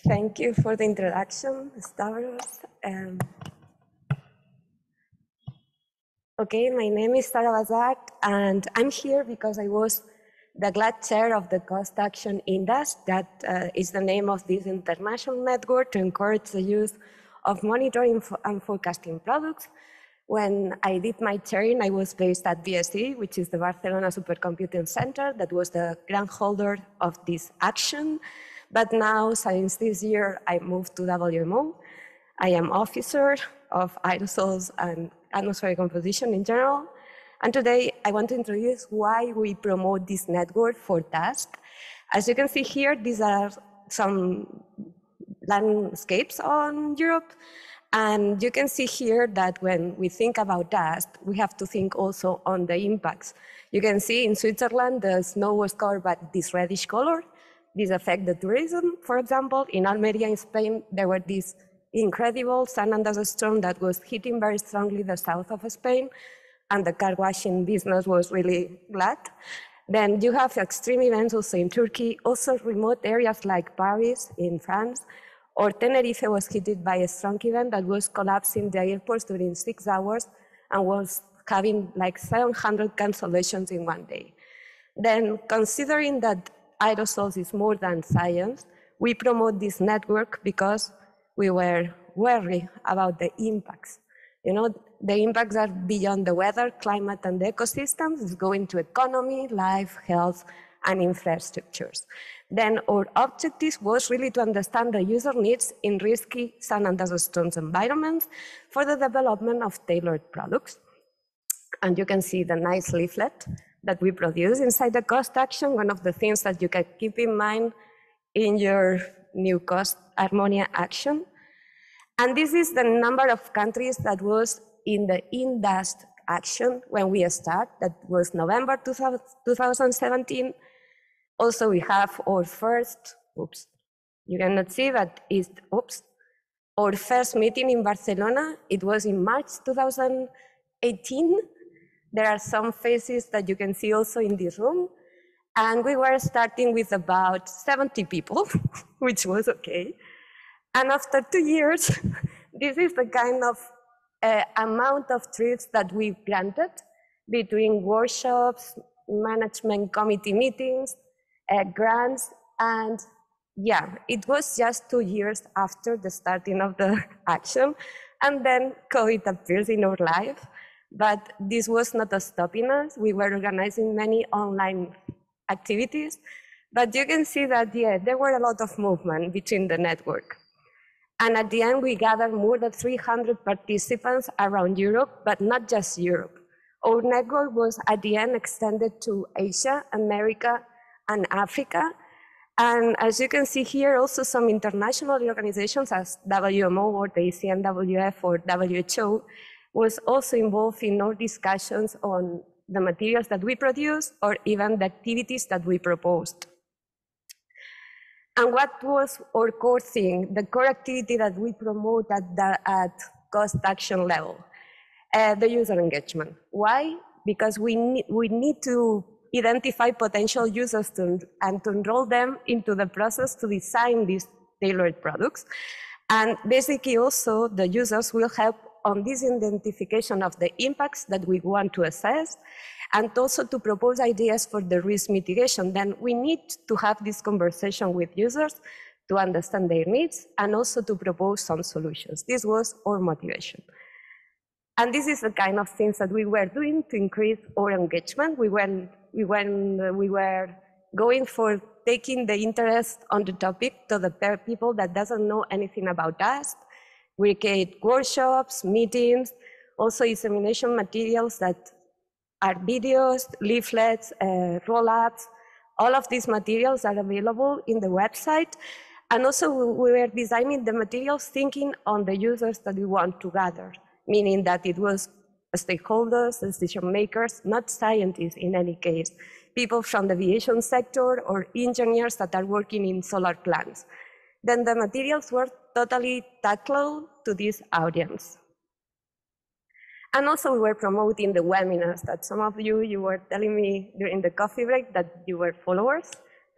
Thank you for the introduction, Stavros. Okay, my name is Sara Basart, and I'm here because I was the glad chair of the Cost Action InDUST. That is the name of this international network to encourage the use of monitoring and forecasting products. When I did my chairing, I was based at BSC, which is the Barcelona Supercomputing Center, that was the grant holder of this action. But now, since this year, I moved to WMO. I am officer of aerosols and atmospheric composition in general. And today, I want to introduce why we promote this network for dust. As you can see here, these are some landscapes on Europe. And you can see here that when we think about dust, we have to think also on the impacts. You can see in Switzerland, the snow was covered by this reddish color. This affects the tourism, for example. In Almeria, in Spain, there were these incredible sun and dust storm that was hitting very strongly the south of Spain, and the car washing business was really glad. Then you have extreme events also in Turkey, also remote areas like Paris in France, or Tenerife was hit by a strong event that was collapsing the airports during 6 hours and was having like 700 cancellations in one day. Then, considering that aerosols is more than science, we promote this network because we were worried about the impacts. You know, the impacts are beyond the weather, climate, and the ecosystems. It's going to economy, life, health, and infrastructures. Then our objective was really to understand the user needs in risky sun and dust storms environments for the development of tailored products. And you can see the nice leaflet that we produce inside the cost action. One of the things that you can keep in mind in your new cost HARMONIA action. And this is the number of countries that was in the InDUST action when we start. That was November 2017. Also, we have our first, you cannot see that is, our first meeting in Barcelona. It was in March 2018. There are some faces that you can see also in this room. And we were starting with about 70 people, which was okay. And after 2 years, this is the kind of amount of trips that we granted between workshops, management committee meetings, grants, and yeah, it was just 2 years after the starting of the action, and then COVID appears in our life. But this was not stopping us. We were organizing many online activities, but you can see that, yeah, there were a lot of movement between the network. And at the end, we gathered more than 300 participants around Europe, but not just Europe. Our network was at the end extended to Asia, America, and Africa. And as you can see here, also some international organizations as WMO or the ECNWF or WHO was also involved in our discussions on the materials that we produce or even the activities that we proposed. And what was our core thing, the core activity that we promote at cost action level? The user engagement. Why? Because we need to identify potential users and to enroll them into the process to design these tailored products. And basically also the users will help on this identification of the impacts that we want to assess, and also to propose ideas for the risk mitigation. Then we need to have this conversation with users to understand their needs and also to propose some solutions. This was our motivation. And this is the kind of things that we were doing to increase our engagement. We were going for taking the interest on the topic to the people that doesn't know anything about dust. We create workshops, meetings, also dissemination materials that are videos, leaflets, roll-ups. All of these materials are available in the website. And also we were designing the materials thinking on the users that we want to gather, meaning that it was stakeholders, decision makers, not scientists in any case, people from the aviation sector or engineers that are working in solar plants. Then the materials were totally tackled to this audience. And also we were promoting the webinars that some of you were telling me during the coffee break that you were followers,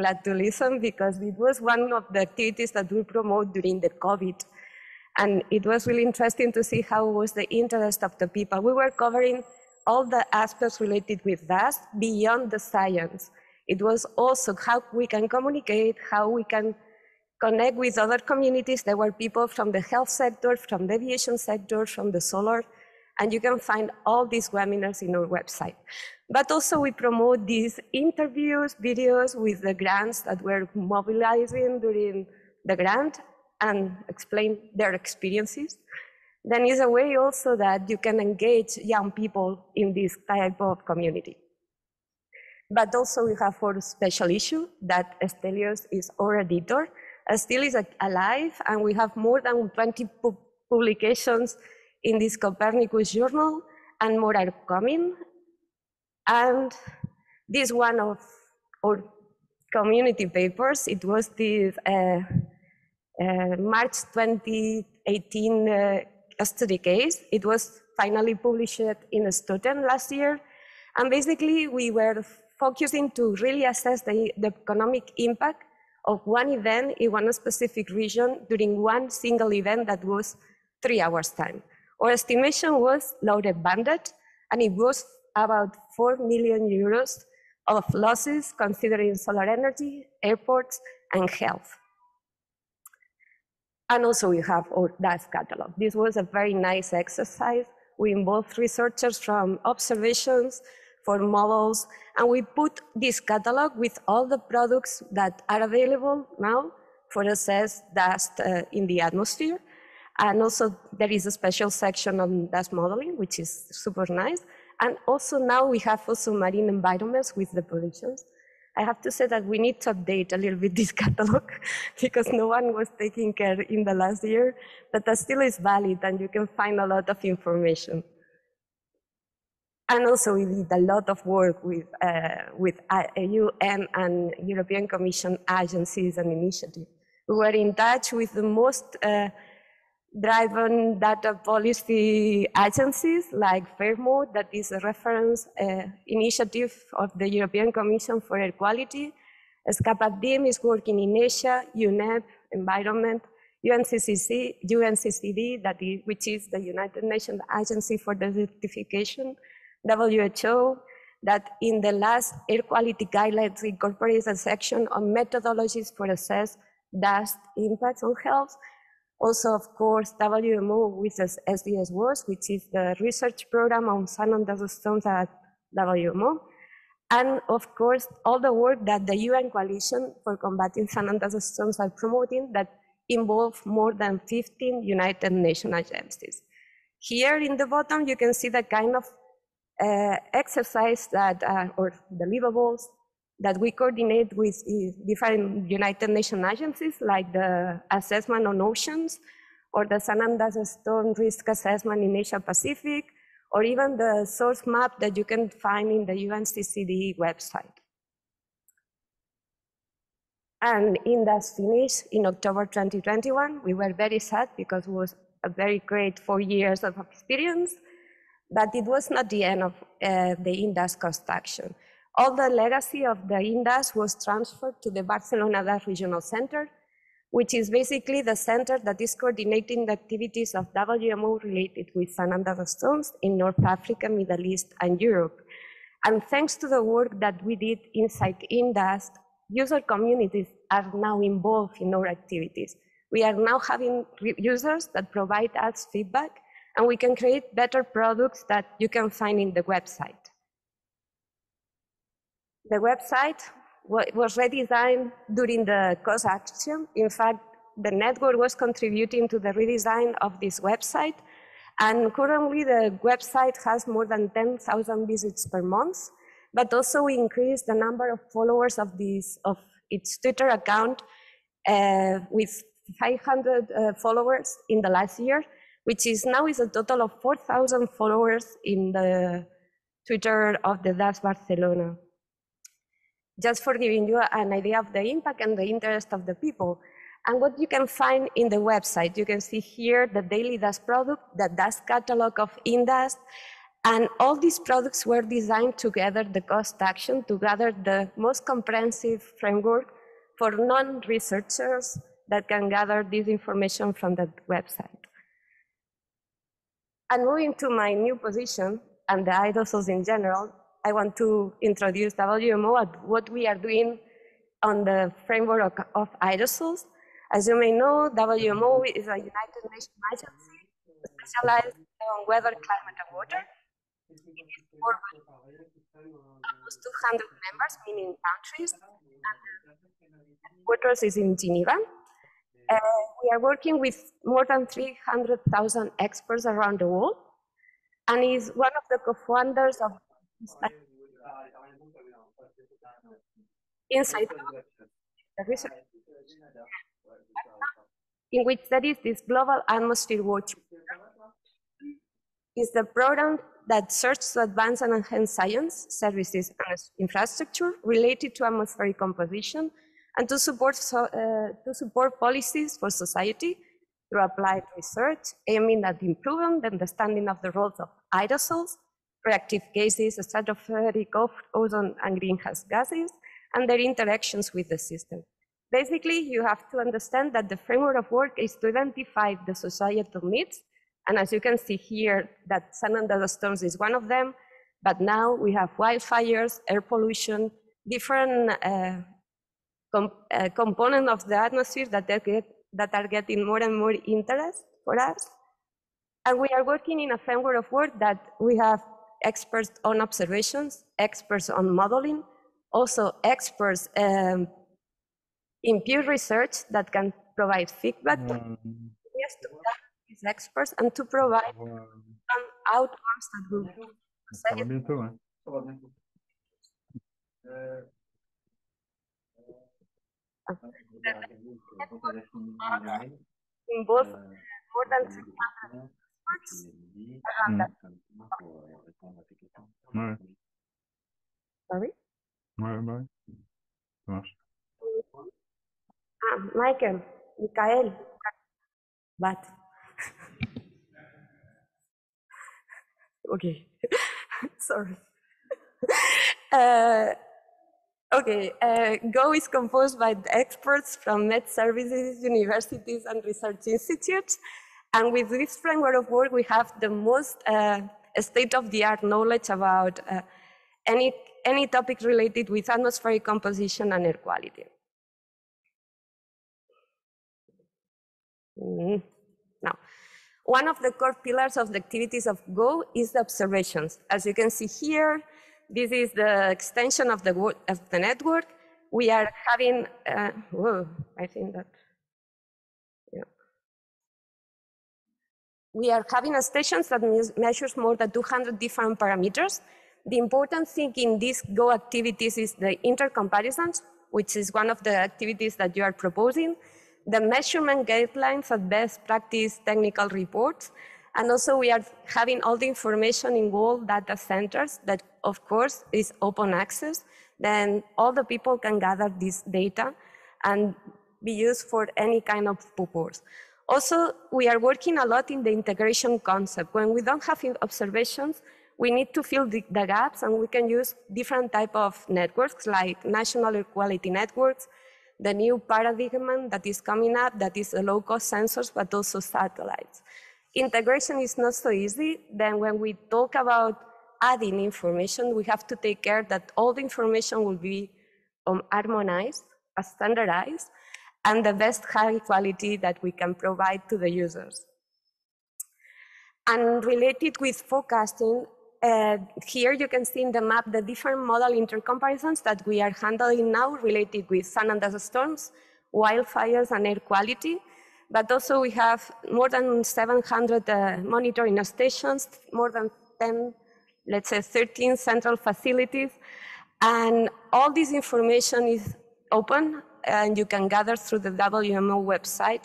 glad to listen because it was one of the activities that we promote during the COVID. And it was really interesting to see how was the interest of the people. We were covering all the aspects related with dust beyond the science. It was also how we can communicate, how we can connect with other communities. There were people from the health sector, from the aviation sector, from the solar, and you can find all these webinars in our website. But also we promote these interviews, videos with the grants that we're mobilizing during the grant and explain their experiences. Then is a way also that you can engage young people in this type of community. But also we have our special issue that Stelios is our editor. Still is alive, and we have more than 20 publications in this Copernicus journal, and more are coming. And this one of our community papers, it was this March 2018 study case. It was finally published in Student last year. And basically, we were focusing to really assess the economic impact of one event in one specific region during one single event that was 3 hours time. Our estimation was loaded banded, and it was about 4 million euros of losses considering solar energy, airports, and health. And also we have our dust catalog. This was a very nice exercise. We involved researchers from observations, for models, and we put this catalog with all the products that are available now for assess dust in the atmosphere. And also there is a special section on dust modeling, which is super nice. And also now we have also marine environments with the pollutions. I have to say that we need to update a little bit this catalog because no one was taking care in the last year, but that still is valid and you can find a lot of information. And also we did a lot of work with UN and European Commission agencies and initiatives. We were in touch with the most driven data policy agencies like FAIRMO, that is a reference initiative of the European Commission for Air Quality. SCAPADIM is working in Asia, UNEP, Environment, UNCCD, which is the United Nations Agency for Desertification, WHO, that in the last air quality guidelines incorporates a section on methodologies for assess dust impacts on health. Also, of course, WMO with SDS WOS, which is the research program on sun and dust storms at WMO. And of course, all the work that the UN Coalition for Combating Sun and Dust Storms are promoting that involve more than 15 United Nations agencies. Here in the bottom, you can see the kind of exercise that, or deliverables that we coordinate with different United Nations agencies, like the assessment on oceans, or the sun and dust storm risk assessment in Asia Pacific, or even the source map that you can find in the UNCCD website. And InDUST finished in October 2021. We were very sad because it was a very great 4 years of experience, but it was not the end of the InDUST cost action. All the legacy of the InDUST was transferred to the Barcelona Dust Regional Center, which is basically the center that is coordinating the activities of WMO related with sun and dust storms in North Africa, Middle East, and Europe. And thanks to the work that we did inside InDUST, user communities are now involved in our activities. We are now having users that provide us feedback, and we can create better products that you can find in the website. The website was redesigned during the cost action. In fact, the network was contributing to the redesign of this website. And currently the website has more than 10,000 visits per month, but also we increased the number of followers of its Twitter account with 500 followers in the last year, which is now is a total of 4,000 followers in the Twitter of the DAS Barcelona. Just for giving you an idea of the impact and the interest of the people. And what you can find in the website, you can see here the daily dust product, the dust catalog of InDUST, And all these products were designed to gather the cost action, to gather the most comprehensive framework for non-researchers that can gather this information from the website. And moving to my new position and the aerosols in general, I want to introduce WMO and what we are doing on the framework of aerosols. As you may know, WMO is a United Nations agency specialized on weather, climate, and water. It is almost 200 members, meaning countries, and the headquarters is in Geneva. We are working with more than 300,000 experts around the world, and is one of the co-founders of inside the research, in which there is this global atmosphere watch. Is the program that searches to advance and enhance science, services, and infrastructure related to atmospheric composition, and to support policies for society through applied research, aiming at improving the understanding of the roles of aerosols, reactive gases, stratospheric ozone and greenhouse gases, and their interactions with the system. Basically, you have to understand that the framework of work is to identify the societal needs. And as you can see here, that sun and dust storms is one of them. But now we have wildfires, air pollution, different components of the atmosphere that are getting more and more interest for us. And we are working in a framework of work that we have experts on observations, experts on modeling, also experts in peer research that can provide feedback to these experts and to provide some outcomes that will involve more than 600 experts around that. Sorry? Michael, Mikael, but okay, sorry. Go is composed by experts from med services, universities, and research institutes. And with this framework of work, we have the most state-of-the-art knowledge about any topic related with atmospheric composition and air quality. Now, one of the core pillars of the activities of GO is the observations. As you can see here, this is the extension of the network. We are having, I think that, yeah. We are having a station that measures more than 200 different parameters. The important thing in these GO activities is the intercomparisons, which is one of the activities that you are proposing, the measurement guidelines of best practice technical reports, and also we are having all the information in world data centers that, of course, is open access. Then all the people can gather this data and be used for any kind of purpose. Also, we are working a lot in the integration concept. When we don't have observations, we need to fill the gaps, and we can use different type of networks like national air quality networks, the new paradigm that is coming up that is low-cost sensors, but also satellites. Integration is not so easy. Then when we talk about adding information, we have to take care that all the information will be harmonized, standardized, and the best high quality that we can provide to the users. And related with forecasting, here you can see in the map the different model intercomparisons that we are handling now related with sun and dust storms, wildfires, and air quality. But also we have more than 700 monitoring stations, more than 10, let's say 13 central facilities. And all this information is open and you can gather through the WMO website.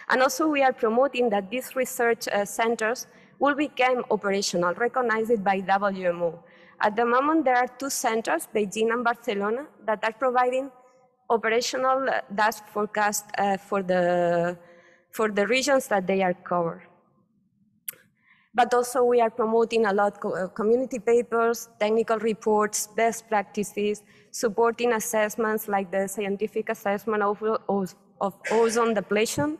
And also we are promoting that these research centers will become operational, recognized by WMO. At the moment, there are 2 centers, Beijing and Barcelona, that are providing operational dust forecast for the regions that they are covered. But also we are promoting a lot community papers, technical reports, best practices, supporting assessments like the scientific assessment of ozone depletion.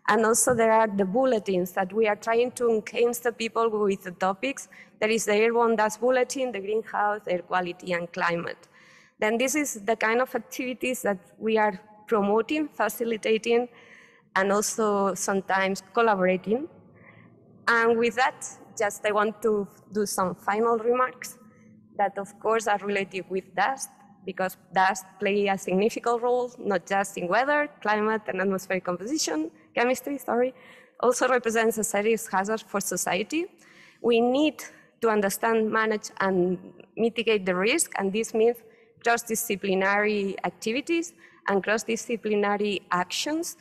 And also there are the bulletins that we are trying to engage the people with the topics. There is the Airborne Dust Bulletin, the Greenhouse, Air Quality and Climate. Then this is the kind of activities that we are promoting, facilitating, and also sometimes collaborating. And with that, just I want to do some final remarks that of course are related with dust, because dust plays a significant role, not just in weather, climate, and atmospheric chemistry, also represents a serious hazard for society. We need to understand, manage, and mitigate the risk, and this means cross-disciplinary activities and cross-disciplinary actions.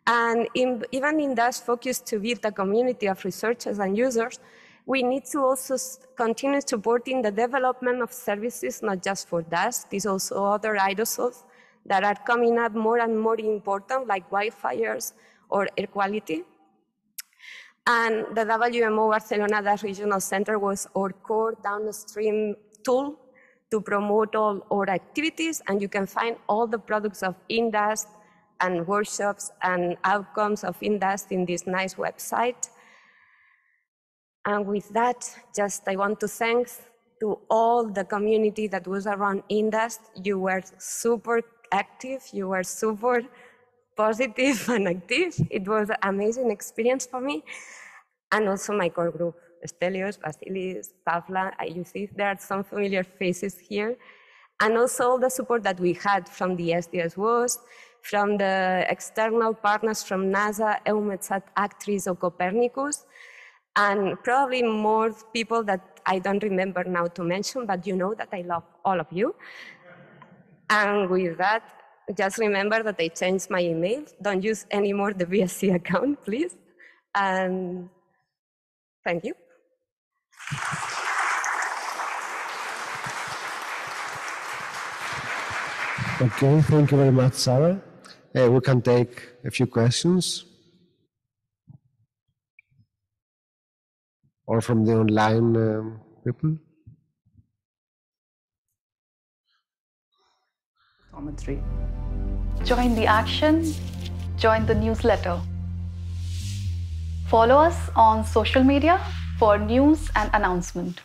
And even in dust focus to build a community of researchers and users, we need to also continue supporting the development of services, not just for dust, there's also other aerosols that are coming up more and more important, like wildfires or air quality. And the WMO Barcelona Dust Regional Center was our core downstream tool to promote all our activities, and you can find all the products of InDUST and workshops and outcomes of InDUST in this nice website. And with that, just I want to thank to all the community that was around InDUST. You were super active, you were super positive and active. It was an amazing experience for me. And also my core group, Stelios, Vasilis, Pavla, you see there are some familiar faces here. And also all the support that we had from the SDSWOS, from the external partners from NASA, EUMETSAT, Actris, or Copernicus, and probably more people that I don't remember now to mention, but you know that I love all of you. And with that, just remember that I changed my email. Don't use anymore the BSC account, please. And thank you. Okay, thank you very much, Sara. We can take a few questions. Or from the online people. Join the action, join the newsletter. Follow us on social media for news and announcement.